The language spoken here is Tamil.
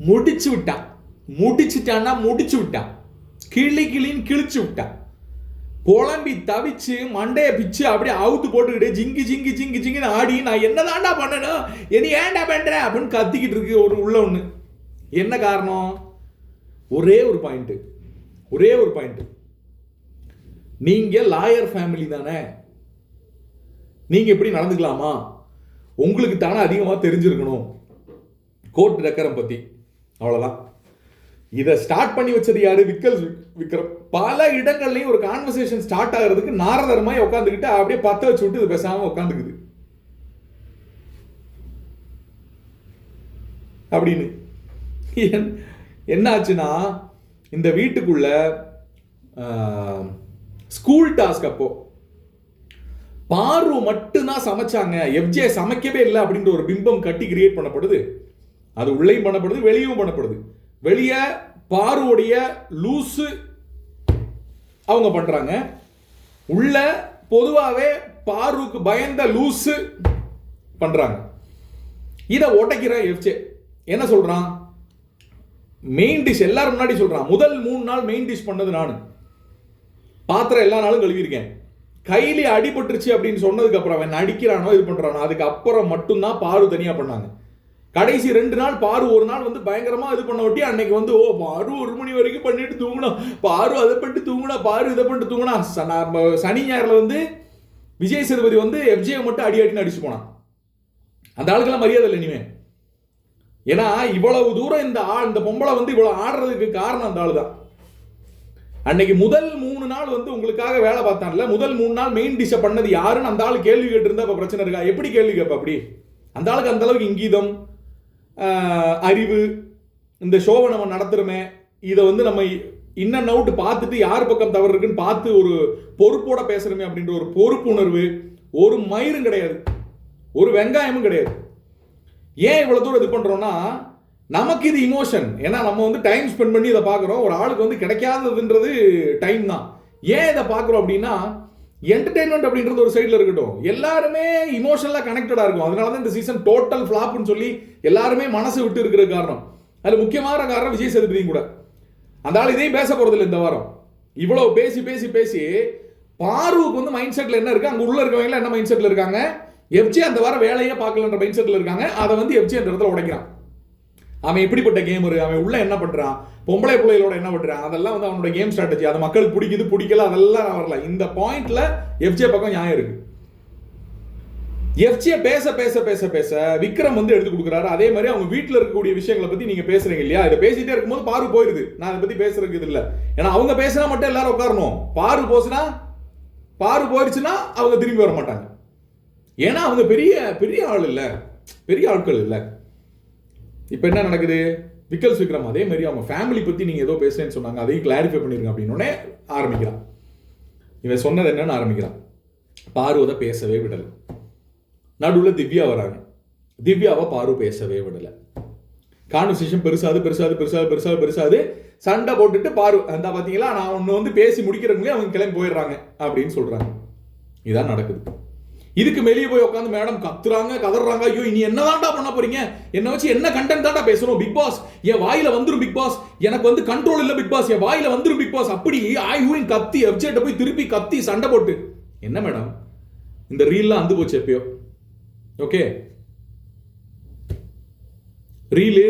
முடிச்சு விட்டான். முடிச்சுட்டான்னா முடிச்சு விட்டான். கிளின்னு கிழிச்சு விட்டான். புலம்பி தவிச்சு மண்டைய பிச்சு அப்படியே அவுத்து போட்டுக்கிட்டு ஜிங்கி ஜிங்கி ஜிங்கி ஜிங்கின்னு ஆடி நான் என்னதான்டா பண்ணணும், என்ன ஏன்டா பண்ற அப்படின்னு கத்திக்கிட்டு இருக்கு ஒரு உள்ள ஒண்ணு. என்ன காரணம்? ஒரே ஒரு பாயிண்ட். நீங்க லாயர் ஃபேமிலி தானே, நீங்க எப்படி நடந்துக்கலாமா? உங்களுக்கு தானே அதிகமா தெரிஞ்சிருக்கணும் கோர்ட் ரெக்கரம் பத்தி. அவ்வளவுதான். இதை ஸ்டார்ட் பண்ணி வச்சது யாரு? விக்ரம். பல இடங்கள்லையும் ஒரு கான்வர்சேஷன் ஸ்டார்ட் ஆகிறதுக்கு நாரதரமாய் உட்காந்துக்கிட்டு அப்படியே பத்த வச்சு விட்டு இது பேசாம உட்காந்துக்குது அப்படின்னு. என்ன ஆச்சுன்னா, இந்த வீட்டுக்குள்ள ஸ்கூல் டாஸ்க் அப்போ பாரு மட்டும்தான் சமைச்சாங்க, எஃப்ஜே சமைக்கவே இல்லை அப்படின்ற ஒரு பிம்பம் கட்டி கிரியேட் பண்ணப்படுது. அது உள்ளேயும் பண்ணப்படுது, வெளியும் பண்ணப்படுது. வெளியே பாருடைய லூசு அவங்க பண்றாங்க, உள்ள பொதுவாகவே பாருக்கு பயந்த லூசு பண்றாங்க. இதை உடைக்கிற எஃப்ஜே என்ன சொல்றான்? மெயின் டிஷ் எல்லாரும் முன்னாடி சொல்றான், முதல் 3 நாள் மெயின் டிஷ் பண்ணது நானு, பாத்திரம் எல்லா நாளும் கழுவிருக்கேன். கையில அடிபட்டுருச்சு அப்படின்னு சொன்னதுக்கு அப்புறம் அவன் நடிக்கிறானோ இது பண்றானோ அதுக்கு அப்புறம் மட்டும்தான் பாரு தனியா பண்ணாங்க. கடைசி 2 நாள் பாரு ஒரு நாள் வந்து பயங்கரமா இது பண்ண ஒட்டி அன்னைக்கு வந்து பாரு 1 மணி வரைக்கும் பண்ணிட்டு தூங்கினா, பாரு அதை பண்ணிட்டு தூங்கினா, பாரு இதை பண்ணிட்டு தூங்கினா. சனி ஞாயிறுல வந்து விஜய் சேதுபதி வந்து எஃப்ஜே மட்டும் அடின்னு அடிச்சு போனான். அந்த ஆளுக்கெல்லாம் மரியாதை இல்லை இனிமே. ஏன்னா இவ்வளவு தூரம் இந்த பொம்பளை வந்து இவ்வளவு ஆடுறதுக்கு காரணம் அந்த ஆளு தான். அன்னைக்கு முதல் 3 நாள் வந்து உங்களுக்காக வேலை பார்த்தான்ல, முதல் 3 நாள் மெயின் டிஷ் பண்ணது யாருன்னு அந்த ஆளு கேள்வி கேட்டு இருந்தா இப்ப பிரச்சனை இருக்கா? எப்படி கேள்வி கேட்ப? அப்படி அந்த ஆளுக்கு அந்த அளவுக்கு இங்கீதம், அறிவு, இந்த ஷோவை நம்ம நடத்துறோமே இதை வந்து நம்ம இன்னும் அவுட் பார்த்துட்டு யார் பக்கம் தவறு இருக்குன்னு பார்த்து ஒரு பொறுப்போட பேசுறோமே அப்படின்ற ஒரு பொறுப்புணர்வு ஒரு மயிரும் கிடையாது, ஒரு வெங்காயமும் கிடையாது. ஏன் இவ்வளவு தூரம் இது பண்றோம்னா, நமக்கு இது இமோஷன். ஏன்னா நம்ம வந்து டைம் ஸ்பெண்ட் பண்ணி இதை பார்க்குறோம். ஒரு ஆளுக்கு வந்து கிடைக்காததுன்றது டைம் தான். ஏன் இதை பார்க்குறோம் அப்படின்னா, என்டர்டைன்மெண்ட் அப்படின்றது ஒரு சைடில் இருக்கட்டும், எல்லாருமே இமோஷனலாக கனெக்டடாக இருக்கும். அதனால தான் இந்த சீசன் டோட்டல் ஃப்ளாப்னு சொல்லி எல்லாருமே மனசு விட்டு இருக்கிற காரணம். அதில் முக்கியமான காரணம் விஜய் சேதுபதியும் கூட. அந்த ஆள் இதையும் பேச போகிறதில்ல இந்த வாரம். இவ்வளவு பேசி பேசி பேசி பாருவுக்கு வந்து மைண்ட் செட்டில் என்ன இருக்குது, அங்கே உள்ள இருக்கவங்க என்ன மைண்ட் செட்டில் இருக்காங்க, எஃப்ஜே அந்த வாரம் வேலையே பார்க்கலன்ற மைண்ட் செட்டில் இருக்காங்க. அதை வந்து எஃப்ஜே அந்த இடத்துல உடைக்கிறான். அவன் எப்படிப்பட்ட கேமரு, அவன் உள்ள என்ன பண்றான், பொம்பளை பிள்ளைகளோட என்ன பண்றான், அதெல்லாம் வந்து அவனோட கேம் ஸ்ட்ராட்டஜி. அது மக்களுக்கு பிடிக்குது பிடிக்கல அதெல்லாம் வரல. இந்த பாயிண்ட்ல எஃப்ஜே பக்கம் நியாயம் இருக்கு. எஃப்ஜே பேச பேச பேச பேச விக்ரம் வந்து எடுத்து கொடுக்குறாரு. அதே மாதிரி அவங்க வீட்டில் இருக்கக்கூடிய விஷயங்களை பத்தி நீங்க பேசுறீங்க இல்லையா, இதை பேசிட்டே இருக்கும்போது பாரு போயிருது. நான் இதை பத்தி பேசுறதுக்கு இது இல்லை. ஏன்னா அவங்க பேசினா மட்டும் எல்லாரும் உட்காரணும், பாரு போயிருச்சுன்னா அவங்க திரும்பி வர மாட்டாங்க. ஏன்னா அவங்க பெரிய பெரிய ஆள் இல்லை, பெரிய ஆட்கள் இல்லை. இப்போ என்ன நடக்குது? விக்ரம் அதே மாதிரி அவங்க ஃபேமிலி பற்றி நீங்கள் ஏதோ பேசுறேன்னு சொன்னாங்க, அதையும் கிளாரிஃபை பண்ணிருங்க அப்படின்னு ஆரம்பிக்கிறான். இவன் சொன்னது என்னன்னு ஆரம்பிக்கிறான். பார்வதை பேசவே விடலை. நடுவில் திவ்யா வராங்க. திவ்யாவை பாரு பேசவே விடலை. கான்வர்சேஷன் பெருசாது சண்டை போட்டுட்டு பாரு அந்த பார்த்தீங்களா, நான் ஒன்று வந்து பேசி முடிக்கிறவங்களே அவங்க கிளம்பி போயிடுறாங்க அப்படின்னு சொல்றாங்க. இதான் நடக்குது. இதுக்கு வெளியே போய் உட்காந்து மேடம் கத்துறாங்க, கதறாங்க. ஐயோ இனி என்னதான்டா பண்ண போறீங்க, என்ன வச்சு என்ன கண்டென்ட் தான்டா பேசணும், பிக் பாஸ் என் வாயில வந்துரும், பிக் பாஸ் எனக்கு வந்து கண்ட்ரோல் இல்ல, பிக் பாஸ் என் வாயில வந்துரும், பிக் பாஸ் அப்படி ஆய்வும் கத்தி எஃப்ஜேட்ட போய் திருப்பி கத்தி சண்டை போட்டு. என்ன மேடம் இந்த ரீல்லாம் அந்து போச்சு எப்பயோ. Okay reel